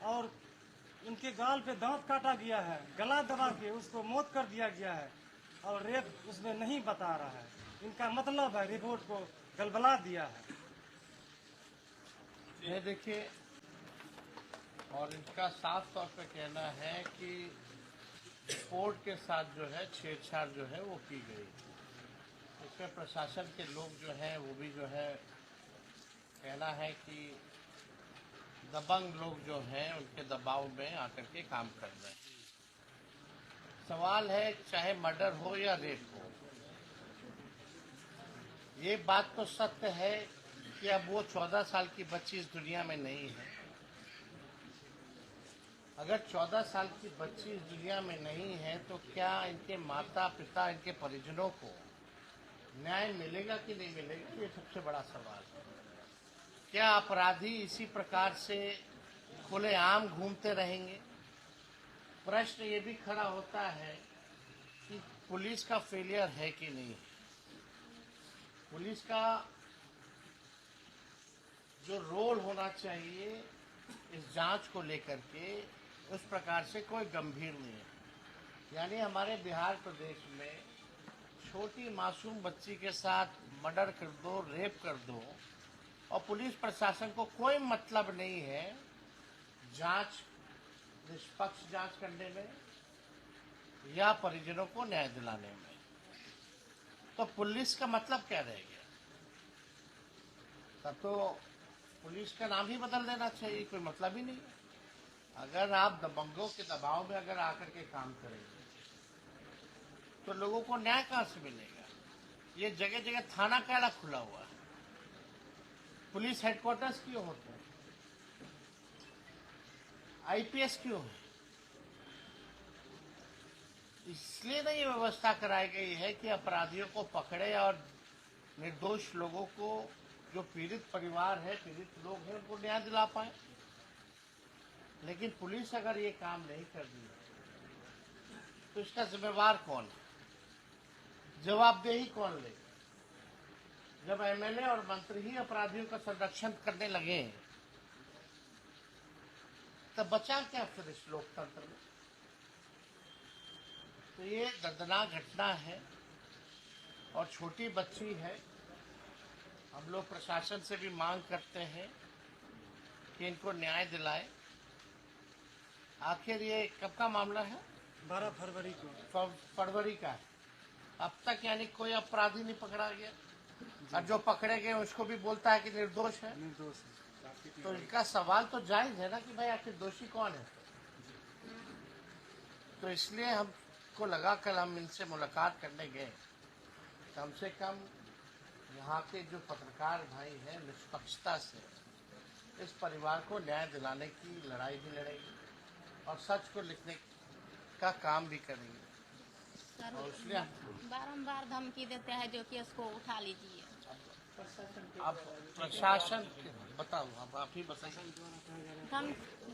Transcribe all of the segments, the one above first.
और उनके गाल पे दांत काटा गया है, गला दबा के उसको मौत कर दिया गया है और रेप उसमें नहीं बता रहा है। इनका मतलब है रिपोर्ट को गलबला दिया है। ये देखिए, और इनका साफ तौर पे कहना है कि रिपोर्ट के साथ जो है छेड़छाड़ जो है वो की गई। इसमें प्रशासन के लोग जो हैं वो भी जो है कहना है कि दबंग लोग जो हैं उनके दबाव में आकर के काम कर रहे हैं। सवाल है चाहे मर्डर हो या रेप हो, ये बात तो सत्य है कि अब वो 14 साल की बच्ची इस दुनिया में नहीं है। अगर 14 साल की बच्ची इस दुनिया में नहीं है तो क्या इनके माता पिता, इनके परिजनों को न्याय मिलेगा कि नहीं मिलेगा, ये सबसे बड़ा सवाल है। क्या अपराधी इसी प्रकार से खुलेआम घूमते रहेंगे? प्रश्न ये भी खड़ा होता है कि पुलिस का फेलियर है कि नहीं। पुलिस का जो रोल होना चाहिए इस जांच को लेकर के, उस प्रकार से कोई गंभीर नहीं है। यानी हमारे बिहार प्रदेश में छोटी मासूम बच्ची के साथ मर्डर कर दो, रेप कर दो, और पुलिस प्रशासन को कोई मतलब नहीं है जांच, निष्पक्ष जांच करने में या परिजनों को न्याय दिलाने में। तो पुलिस का मतलब क्या रह गया? तब तो पुलिस का नाम ही बदल देना चाहिए, कोई मतलब ही नहीं। अगर आप दबंगों के दबाव में अगर आकर के काम करेंगे तो लोगों को न्याय कहाँ से मिलेगा? ये जगह जगह थाना कैला खुला हुआ है, पुलिस हेडक्वार्टर्स क्यों होते हैं, आईपीएस क्यों है? इसलिए नहीं व्यवस्था कराई गई है कि अपराधियों को पकड़े और निर्दोष लोगों को, जो पीड़ित परिवार है, पीड़ित लोग हैं, उनको न्याय दिला पाए। लेकिन पुलिस अगर ये काम नहीं कर रही है तो इसका जिम्मेवार कौन है? जवाबदेही कौन लेगा? जब एमएलए और मंत्री ही अपराधियों का संरक्षण करने लगे तब बचा क्या फिर इस लोकतंत्र में? तो ये दर्दनाक घटना है और छोटी बच्ची है। हम लोग प्रशासन से भी मांग करते हैं कि इनको न्याय दिलाए। आखिर ये कब का मामला है? 12 फरवरी को। फरवरी का है। अब तक यानी कोई अपराधी नहीं पकड़ा गया, और जो पकड़े गए उसको भी बोलता है कि निर्दोष है। निर्दोष है। तो इनका सवाल तो जायज है ना कि भाई आखिर दोषी कौन है। तो इसलिए हमको लगा, कल हम इनसे मुलाकात करने गए, कम से कम यहाँ के जो पत्रकार भाई हैं निष्पक्षता से इस परिवार को न्याय दिलाने की लड़ाई भी लड़ेंगे और सच को लिखने का काम भी करेंगे। और इसलिए बारंबार धमकी देते हैं जो केस को उठा लीजिए। अब प्रशासन बताओ, अब आप ही बताइए।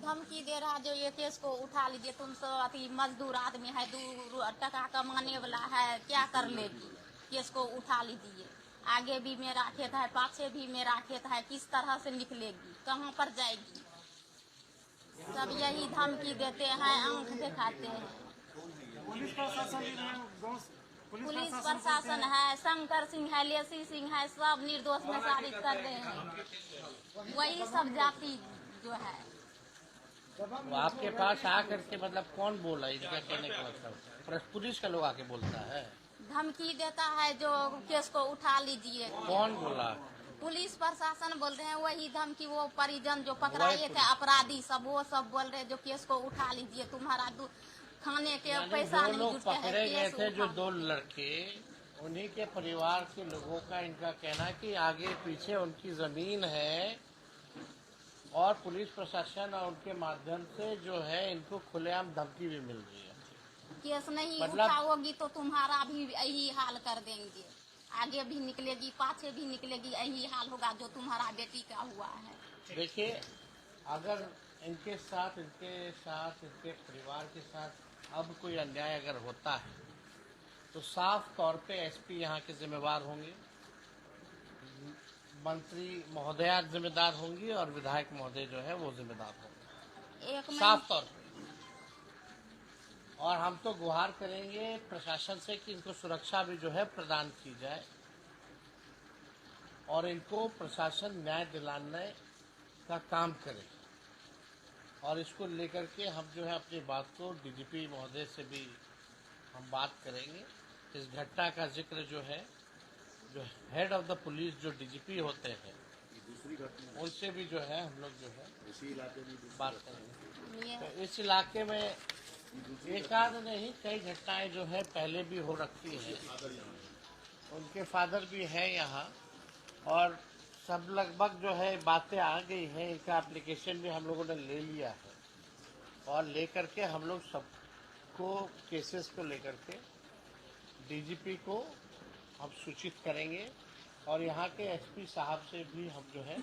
धमकी दे रहा जो ये केस को उठा लीजिए, तुम सब अति मजदूर आदमी है, 2 टका कमाने वाला है, क्या कर लेगी, केस को उठा लीजिए। आगे भी मेरा खेत है, पाछे भी मेरा खेत है, किस तरह से निकलेगी, कहाँ पर जाएगी? सब यही धमकी देते हैं, आंख दिखाते हैं। पुलिस प्रशासन पुलिस प्रशासन है, शंकर सिंह है, लेसी सिंह है, सब निर्दोष में साबित कर रहे हैं। वही सब जाति जो है। तो आपके पास आकर के मतलब कौन बोला इसका कहने का मतलब? पुलिस का लोग आके बोलता है, धमकी देता है जो केस को उठा लीजिए। कौन बोला? पुलिस प्रशासन बोल रहे हैं, वही धमकी वो परिजन जो पकड़ाए थे अपराधी सब, वो सब बोल रहे हैं जो केस को उठा लीजिए, तुम्हारा खाने के पैसा नहीं जुटते हैं। पकड़े गए थे जो 2 लड़के, उन्हीं के परिवार के लोगों का इनका कहना है कि आगे पीछे उनकी जमीन है और पुलिस प्रशासन और उनके माध्यम से जो है इनको खुलेआम धमकी भी मिल रही है। केस नहीं उठाओगी तो तुम्हारा भी यही हाल कर देंगे, आगे भी निकलेगी, पाछे भी निकलेगी, यही हाल होगा जो तुम्हारा बेटी का हुआ है। देखिए, अगर इनके साथ, इनके परिवार के साथ अब कोई अन्याय अगर होता है तो साफ तौर पे एसपी यहाँ के जिम्मेवार होंगे, मंत्री महोदया जिम्मेदार होंगी और विधायक महोदय जो है वो जिम्मेदार होंगे। एक साफ तौर पे। और हम तो गुहार करेंगे प्रशासन से कि इनको सुरक्षा भी जो है प्रदान की जाए और इनको प्रशासन न्याय दिलाने का काम करे। और इसको लेकर के हम जो है अपनी बात को डीजीपी महोदय से भी हम बात करेंगे। इस घटना का जिक्र जो है, जो हेड ऑफ द पुलिस जो डीजीपी होते हैं, उनसे भी जो है हम लोग जो है बात करेंगे। तो इस इलाके में एक आध नहीं, कई घटनाएं जो है पहले भी हो रखी है। उनके फादर भी हैं यहाँ और सब लगभग जो है बातें आ गई हैं। इनका एप्लीकेशन भी हम लोगों ने ले लिया है और लेकर के हम लोग सबको केसेस को लेकर के डीजीपी को हम सूचित करेंगे और यहाँ के एसपी साहब से भी हम जो है